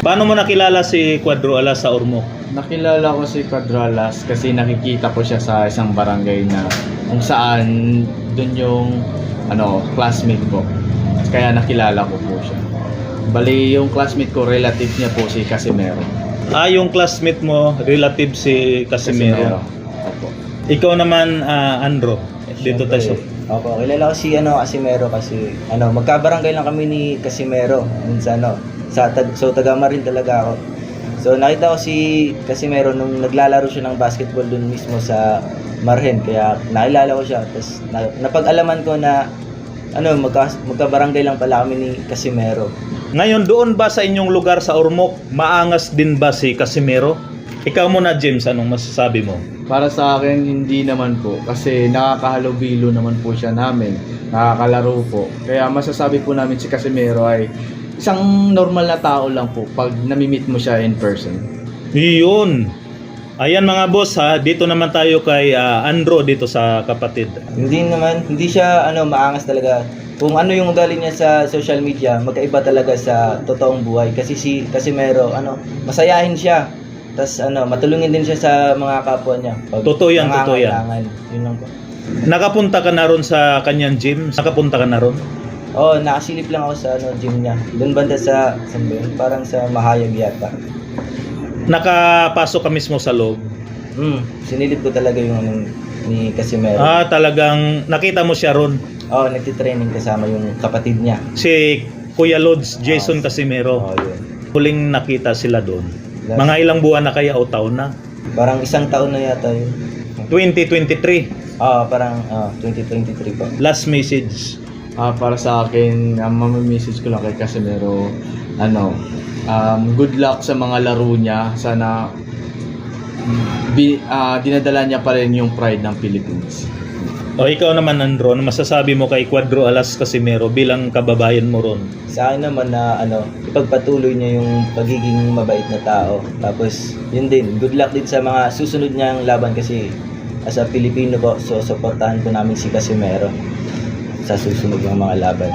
Paano mo nakilala si Cuadro Alas sa Ormoc? Nakilala ko si Quadralas kasi nakikita ko siya sa isang barangay na kung saan dun yung classmate ko. Kaya nakilala ko po siya. Bali yung classmate ko, relative niya po si Casimero. Yung classmate mo, relative si Casimero. Opo. Ikaw naman, Andro. Dito tayo. Opo, kilala ko si Casimero kasi magkabarangay lang kami ni Casimero. Minsan so tagama rin talaga ako. So nakita ko si Casimero nung naglalaro siya ng basketball dun mismo sa Marhen, kaya nakilala ko siya. Tapos napag-alaman ko na magkabarangay lang pala kami ni Casimero. Ngayon, doon ba sa inyong lugar sa Ormoc, maangas din ba si Casimero? Ikaw muna, James, anong masasabi mo? Para sa akin, hindi naman po. Kasi nakakahalubilo naman po siya namin. Nakakalaro po. Kaya masasabi po namin si Casimero ay isang normal na tao lang po pag nami-meet mo siya in person. Yun. Ayan mga boss ha, dito naman tayo kay Andro dito sa kapatid. Hindi siya maangas talaga. Kung ano yung ugali niya sa social media, magkaiba talaga sa totoong buhay. Kasi si Casimero, masayahin siya. Tapos matulungin din siya sa mga kapwa niya. Totoo yan, totoo yan. Yun lang po. Nakapunta ka na ron sa kanyang gym? Nakapunta ka na ron? Oo, nakasilip lang ako sa gym niya. Doon banda sa parang sa Mahayag yata. Nakapasok ka mismo sa loob? Sinilip ko talaga yung ni Casimero. Talagang nakita mo siya ron? Oo, nagtitraining kasama yung kapatid niya. Si Kuya Lods Jason Casimero. Oo, yun. Huling nakita sila doon. Mga ilang buwan na kaya o taon na? Parang isang taon na yata yun. 2023. Parang 2023 pa. Last message. Para sa akin, mamamessage ko lang kay Casimero, good luck sa mga laro niya. Sana dinadala niya pa rin yung pride ng Philippines. O ikaw naman, Andro, ano masasabi mo kay Cuadro Alas Casimero bilang kababayan mo ron? Sa akin naman na ipagpatuloy niya yung pagiging mabait na tao. Tapos yun din, good luck din sa mga susunod niyang laban kasi as a Pilipino po, so supportahan po namin si Casimero sa susunod ng mga laban.